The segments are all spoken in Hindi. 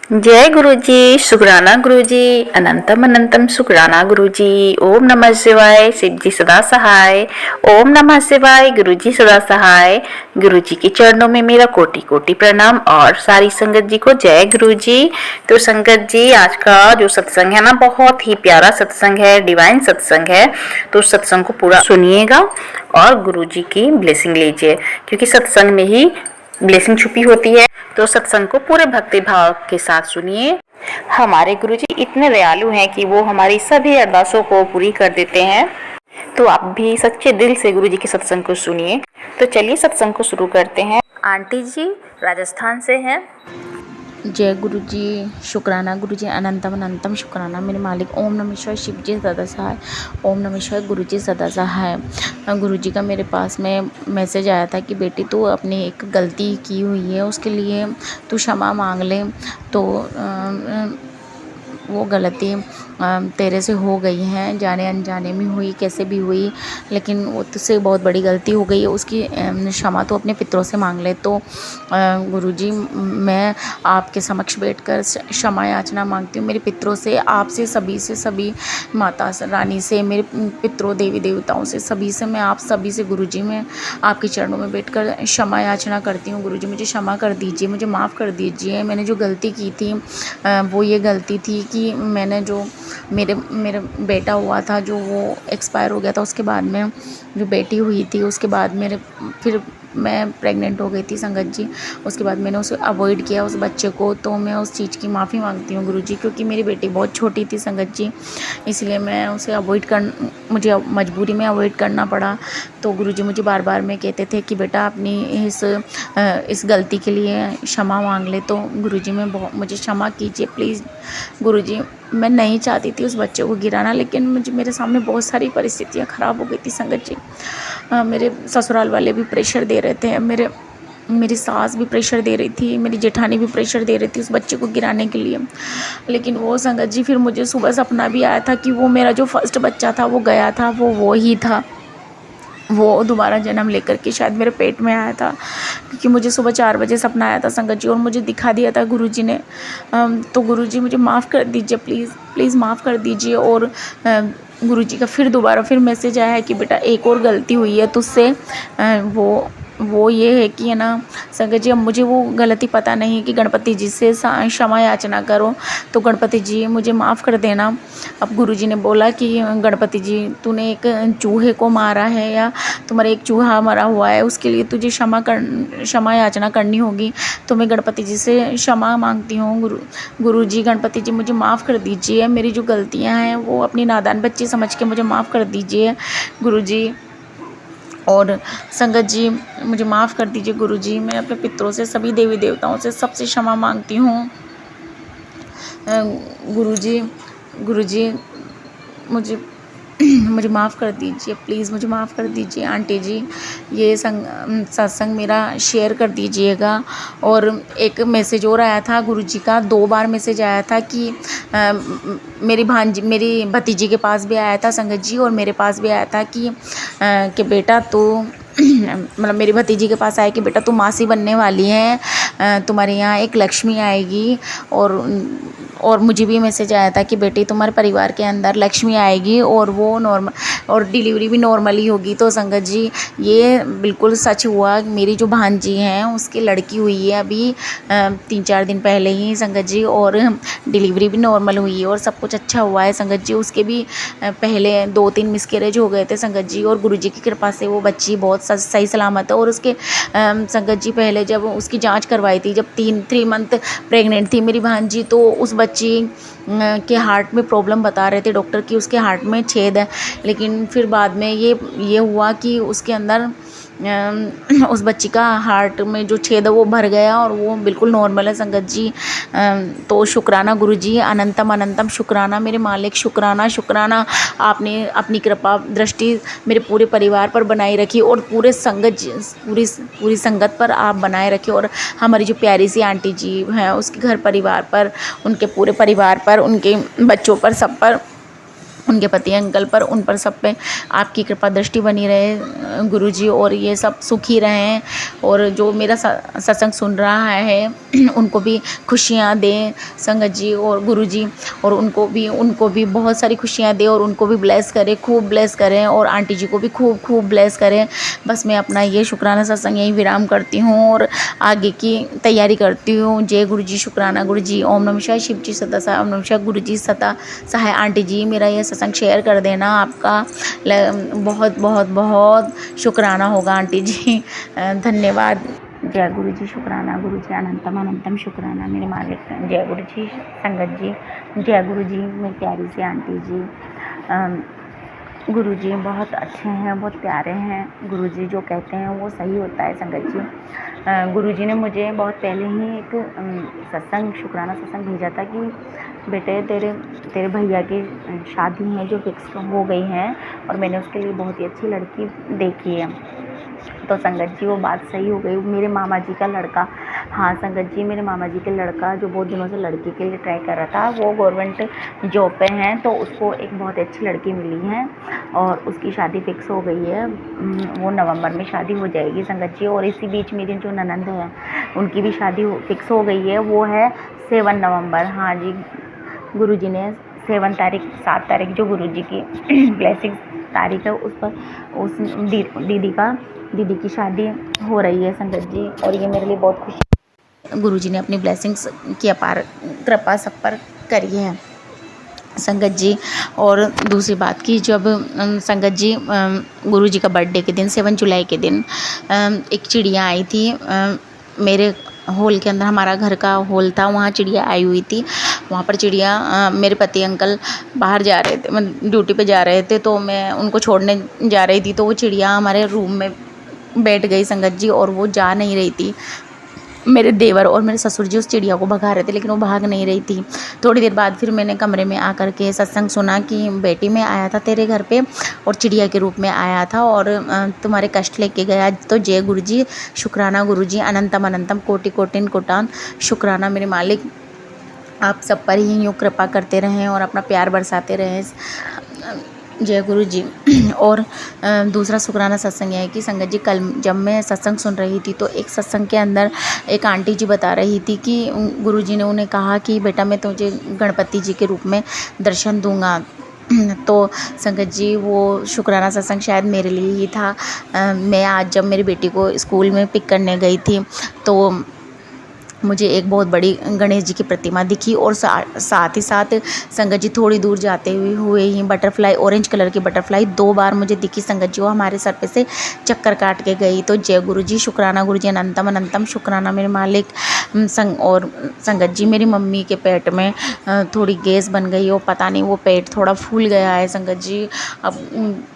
जय गुरुजी, शुक्राना गुरुजी, अनंतम अनंतम शुक्राना गुरुजी। ओम नमः शिवाय, शिव जी सदा सहाय। ओम नमः शिवाय, गुरुजी सदा सहाय। गुरुजी के चरणों में मेरा कोटि कोटि प्रणाम और सारी संगत जी को जय गुरुजी। तो संगत जी, आज का जो सत्संग है ना, बहुत ही प्यारा सत्संग है, डिवाइन सत्संग है। तो सत्संग को पूरा सुनिएगा और गुरुजी की ब्लेसिंग लीजिए, क्योंकि सत्संग में ही ब्लेसिंग छुपी होती है। तो सत्संग को पूरे भक्ति भाव के साथ सुनिए। हमारे गुरुजी इतने दयालु हैं कि वो हमारी सभी अरदासों को पूरी कर देते हैं। तो आप भी सच्चे दिल से गुरुजी के सत्संग को सुनिए। तो चलिए सत्संग को शुरू करते हैं। आंटी जी राजस्थान से हैं। जय गुरु जी, शुक्राना गुरु जी, अनंतम अनंतम शुक्राना मेरे मालिक। ओम नमः शिवाय, शिव जी सदा सहाय। ओम नमः शिवाय, गुरु जी सदा सहाय। गुरु जी का मेरे पास में मैसेज आया था कि बेटी तू अपनी एक गलती की हुई है, उसके लिए तू क्षमा मांग ले। तो वो गलती तेरे से हो गई है, जाने अनजाने में हुई, कैसे भी हुई, लेकिन वो तुझसे बहुत बड़ी गलती हो गई है, उसकी क्षमा तो अपने पितरों से मांग ले। तो गुरुजी, मैं आपके समक्ष बैठकर क्षमा याचना मांगती हूँ मेरे पितरों से, आपसे, सभी से, सभी माता रानी से, मेरे पितरों, देवी देवताओं से, सभी से, मैं आप सभी से गुरुजी, मैं आपके चरणों में बैठकर क्षमा याचना करती हूँ। गुरुजी मुझे क्षमा कर दीजिए, मुझे माफ़ कर दीजिए। मैंने जो गलती की थी वो ये गलती थी कि मैंने जो मेरा बेटा हुआ था, जो वो एक्सपायर हो गया था, उसके बाद में जो बेटी हुई थी, उसके बाद फिर मैं प्रेग्नेंट हो गई थी संगत जी। उसके बाद मैंने उसे अवॉइड किया उस बच्चे को। तो मैं उस चीज़ की माफ़ी मांगती हूँ गुरुजी, क्योंकि मेरी बेटी बहुत छोटी थी संगत जी, इसलिए मैं उसे मुझे मजबूरी में अवॉइड करना पड़ा। तो गुरुजी मुझे बार बार में कहते थे कि बेटा अपनी इस गलती के लिए क्षमा मांग ले। तो गुरुजी मुझे क्षमा कीजिए प्लीज़ गुरुजी। मैं नहीं चाहती थी उस बच्चे को गिराना, लेकिन मेरे सामने बहुत सारी परिस्थितियाँ ख़राब हो गई थी संगत जी। मेरे ससुराल वाले भी प्रेशर दे रहे थे, मेरी सास भी प्रेशर दे रही थी, मेरी जेठानी भी प्रेशर दे रही थी उस बच्चे को गिराने के लिए। लेकिन वो संगत जी, फिर मुझे सुबह सपना भी आया था कि वो मेरा जो फर्स्ट बच्चा था वो गया था, वो ही था, वो दोबारा जन्म लेकर के शायद मेरे पेट में आया था, क्योंकि मुझे सुबह 4 बजे सपना आया था संगत जी, और मुझे दिखा दिया था गुरुजी ने। तो गुरुजी मुझे माफ़ कर दीजिए, प्लीज़ प्लीज़ माफ़ कर दीजिए। और गुरुजी का फिर दोबारा मैसेज आया है कि बेटा एक और गलती हुई है तुझसे, वो ये है कि है ना संगत जी, अब मुझे वो गलती पता नहीं है कि गणपति जी से क्षमा याचना करो, तो गणपति जी मुझे माफ़ कर देना। अब गुरुजी ने बोला कि गणपति जी, तूने एक चूहे को मारा है, या तुम्हारा एक चूहा मरा हुआ है, उसके लिए तुझे क्षमा याचना करनी होगी। तो मैं गणपति जी से क्षमा मांगती हूँ। गुरुजी, गणपति जी मुझे माफ़ कर दीजिए, मेरी जो गलतियाँ हैं वो अपनी नादान बच्ची समझ के मुझे माफ़ कर दीजिए गुरुजी। और संगत जी मुझे माफ़ कर दीजिए गुरुजी। मैं अपने पितरों से, सभी देवी देवताओं से, सबसे क्षमा मांगती हूँ गुरुजी। गुरुजी मुझे माफ़ कर दीजिए, प्लीज़ मुझे माफ़ कर दीजिए। आंटी जी, ये सत्संग मेरा शेयर कर दीजिएगा। और एक मैसेज और आया था गुरुजी का, 2 बार मैसेज आया था कि मेरी भतीजी के पास भी आया था संगत जी, और मेरे पास भी आया था कि बेटा तू मतलब मेरी भतीजी के पास आया कि बेटा तू मासी बनने वाली है, तुम्हारे यहाँ एक लक्ष्मी आएगी। और मुझे भी मैसेज आया था कि बेटी तुम्हारे परिवार के अंदर लक्ष्मी आएगी, और वो नॉर्मल, और डिलीवरी भी नॉर्मली होगी। तो संगत जी ये बिल्कुल सच हुआ। मेरी जो भांजी हैं उसकी लड़की हुई है अभी 3-4 दिन पहले ही संगत जी, और डिलीवरी भी नॉर्मल हुई है और सब कुछ अच्छा हुआ है संगत जी। उसके भी पहले 2-3 मिसकैरेज हो गए थे संगत जी, और गुरुजी की कृपा से वो बच्ची बहुत सही सलामत है। और उसके संगत जी पहले जब उसकी जांच करवाई थी, जब 3 मंथ प्रेग्नेंट थी मेरी भांजी, तो उस बच्ची के हार्ट में प्रॉब्लम बता रहे थे डॉक्टर की, उसके हार्ट में छेद है। लेकिन फिर बाद में ये हुआ कि उसके अंदर उस बच्ची का हार्ट में जो छेद है वो भर गया, और वो बिल्कुल नॉर्मल है संगत जी। तो शुक्राना गुरुजी, अनंतम अनंतम शुक्राना मेरे मालिक, शुक्राना शुक्राना। आपने अपनी कृपा दृष्टि मेरे पूरे परिवार पर बनाई रखी, और पूरी संगत पर आप बनाए रखे, और हमारी जो प्यारी सी आंटी जी हैं उसके घर परिवार पर, उनके पूरे परिवार पर, उनके बच्चों पर, सब पर उनके पति अंकल पर, उन पर सब पे आपकी कृपा दृष्टि बनी रहे गुरुजी, और ये सब सुखी रहें। और जो मेरा सत्संग सुन रहा है उनको भी खुशियाँ दें संगत जी और गुरुजी, और उनको भी बहुत सारी खुशियाँ दें और उनको भी ब्लेस करें, खूब ब्लेस करें, और आंटी जी को भी खूब खूब ब्लेस करें। बस मैं अपना ये शुक्राना सत्संग यहीं विराम करती हूँ और आगे की तैयारी करती हूँ। जय गुरुजी, शुक्राना गुरुजी, ओम नमः शिवाय, शिव जी सदा सहाय, ओम नमः शिवाय, गुरुजी सदा सहाय। आंटी जी मेरा ये सत्संग शेयर कर देना, आपका बहुत बहुत बहुत शुक्राना होगा आंटी जी। धन्यवाद। जय गुरुजी, शुक्राना गुरुजी, अनंतम अनंतम शुक्राना मेरे मालिक। जय गुरुजी संगत जी, जय गुरुजी मेरी प्यारी सी आंटी जी। गुरुजी बहुत अच्छे हैं, बहुत प्यारे हैं। गुरुजी जो कहते हैं वो सही होता है संगत जी। गुरुजी ने मुझे बहुत पहले ही एक सत्संग, शुक्राना सत्संग भेजा था कि बेटे तेरे भैया की शादी है जो फिक्स हो गई है और मैंने उसके लिए बहुत ही अच्छी लड़की देखी है। तो संगत जी वो बात सही हो गई। मेरे मामा जी का लड़का, हाँ संगत जी, मेरे मामा जी का लड़का जो बहुत दिनों से लड़की के लिए ट्राई कर रहा था, वो गवर्नमेंट जॉब पे हैं, तो उसको एक बहुत अच्छी लड़की मिली है और उसकी शादी फिक्स हो गई है। वो नवंबर में शादी हो जाएगी संगत जी। और इसी बीच मेरी जो ननंद है उनकी भी शादी फिक्स हो गई है, वो है 7 नवंबर। हाँ जी, गुरुजी ने 7 तारीख जो गुरुजी की ब्लेसिंग तारीख है उस पर उस दीदी की शादी हो रही है संगत जी, और ये मेरे लिए बहुत खुशी। गुरुजी ने अपनी ब्लेसिंग्स की अपार कृपा सब पर करी है संगत जी। और दूसरी बात की, जब संगत जी गुरुजी का बर्थडे के दिन 7 जुलाई के दिन एक चिड़िया आई थी मेरे हॉल के अंदर। हमारा घर का हॉल था, वहाँ चिड़िया आई हुई थी। वहाँ पर चिड़िया, मेरे पति अंकल बाहर जा रहे थे, ड्यूटी पे जा रहे थे, तो मैं उनको छोड़ने जा रही थी, तो वो चिड़िया हमारे रूम में बैठ गई संगत जी, और वो जा नहीं रही थी। मेरे देवर और मेरे ससुर जी उस चिड़िया को भगा रहे थे, लेकिन वो भाग नहीं रही थी। थोड़ी देर बाद फिर मैंने कमरे में आकर के सत्संग सुना कि बेटी मैं आया था तेरे घर पे और चिड़िया के रूप में आया था और तुम्हारे कष्ट लेके गया। तो जय गुरुजी, शुक्राना गुरुजी, अनंतम अनंतम कोटि कोटिन कोटान शुक्राना मेरे मालिक। आप सब पर ही यूँ कृपा करते रहें और अपना प्यार बरसाते रहें। जय गुरु जी। और दूसरा शुक्राना सत्संग है कि संगत जी, कल जब मैं सत्संग सुन रही थी तो एक सत्संग के अंदर एक आंटी जी बता रही थी कि गुरु जी ने उन्हें कहा कि बेटा मैं तुझे गणपति जी के रूप में दर्शन दूंगा। तो संगत जी वो शुक्राना सत्संग शायद मेरे लिए ही था। मैं आज जब मेरी बेटी को स्कूल में पिक करने गई थी तो मुझे एक बहुत बड़ी गणेश जी की प्रतिमा दिखी, और साथ ही साथ संगत जी थोड़ी दूर जाते हुए ही बटरफ्लाई, ऑरेंज कलर की बटरफ्लाई 2 बार मुझे दिखी संगत जी, वो हमारे सर पे से चक्कर काट के गई। तो जय गुरु जी, शुक्राना गुरु जी, अनंतम अनंतम शुक्राना मेरे मालिक। और संगत जी मेरी मम्मी के पेट में थोड़ी गैस बन गई और पता नहीं वो पेट थोड़ा फूल गया है संगत जी। अब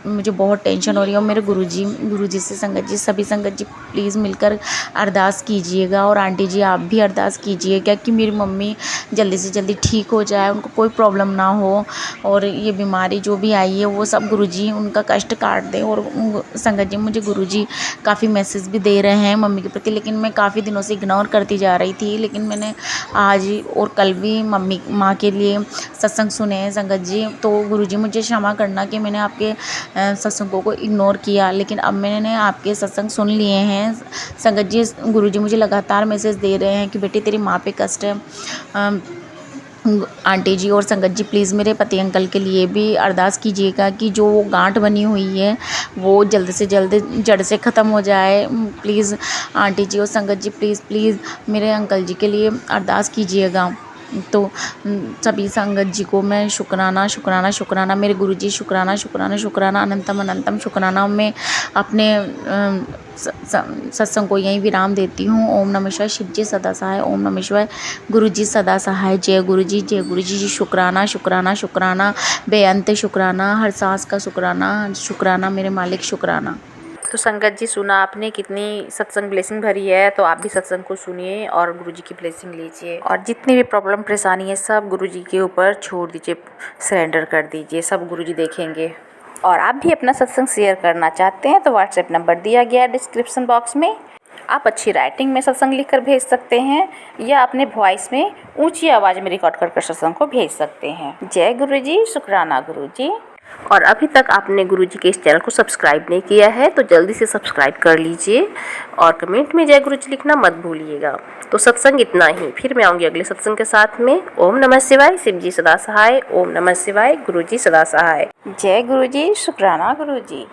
मुझे बहुत टेंशन हो रही है। और मेरे गुरु जी से संगत जी, सभी संगत जी प्लीज़ मिलकर अरदास कीजिएगा, और आंटी जी आप भी अरदास कीजिएगा कि मेरी मम्मी जल्दी से जल्दी ठीक हो जाए, उनको कोई प्रॉब्लम ना हो, और ये बीमारी जो भी आई है वो सब गुरुजी उनका कष्ट काट दें। और संगत जी मुझे गुरुजी काफ़ी मैसेज भी दे रहे हैं मम्मी के प्रति, लेकिन मैं काफ़ी दिनों से इग्नोर करती जा रही थी। लेकिन मैंने आज और कल भी माँ के लिए सत्संग सुने हैं संगत जी। तो गुरुजी मुझे क्षमा करना कि मैंने आपके सत्संगों को इग्नोर किया, लेकिन अब मैंने आपके सत्संग सुन लिए हैं संगत जी। गुरुजी मुझे लगातार मैसेज दे रहे हैं कि बेटी तेरी माँ पे कष्ट है। आंटी जी और संगत जी प्लीज़ मेरे पति अंकल के लिए भी अरदास कीजिएगा कि जो वो गांठ बनी हुई है वो जल्द से जल्द जड़ से ख़त्म हो जाए। प्लीज़ आंटी जी और संगत जी प्लीज़ मेरे अंकल जी के लिए अरदास कीजिएगा। तो सभी संगत जी को मैं शुक्राना मेरे गुरुजी, शुक्राना अनंतम अनंतम शुक्राना। मैं अपने सत्संग को यहीं विराम देती हूँ। ओम नमः शिवाय, शिव जी सदा सहाय, ओम नमः शिवाय, गुरु जी सदा सहाय। जय गुरु जी, शुक्राना बेअंत शुक्राना, हर सांस का शुक्राना मेरे मालिक, शुक्राना। तो संगत जी सुना आपने कितनी सत्संग ब्लेसिंग भरी है, तो आप भी सत्संग को सुनिए और गुरुजी की ब्लेसिंग लीजिए, और जितनी भी प्रॉब्लम परेशानी है सब गुरुजी के ऊपर छोड़ दीजिए, सरेंडर कर दीजिए, सब गुरुजी देखेंगे। और आप भी अपना सत्संग शेयर करना चाहते हैं तो व्हाट्सएप नंबर दिया गया है डिस्क्रिप्शन बॉक्स में। आप अच्छी राइटिंग में सत्संग लिखकर भेज सकते हैं या अपने वॉइस में ऊंची आवाज़ में रिकॉर्ड कर सत्संग को भेज सकते हैं। जय गुरुजी, शुक्राना गुरुजी। और अभी तक आपने गुरुजी के इस चैनल को सब्सक्राइब नहीं किया है तो जल्दी से सब्सक्राइब कर लीजिए और कमेंट में जय गुरुजी लिखना मत भूलिएगा। तो सत्संग इतना ही, फिर मैं आऊँगी अगले सत्संग के साथ में। ओम नमः शिवाय, शिव जी सदा सहाय। ओम नमः शिवाय, गुरुजी सदा सहाय। जय गुरुजी, शुक्राना गुरुजी।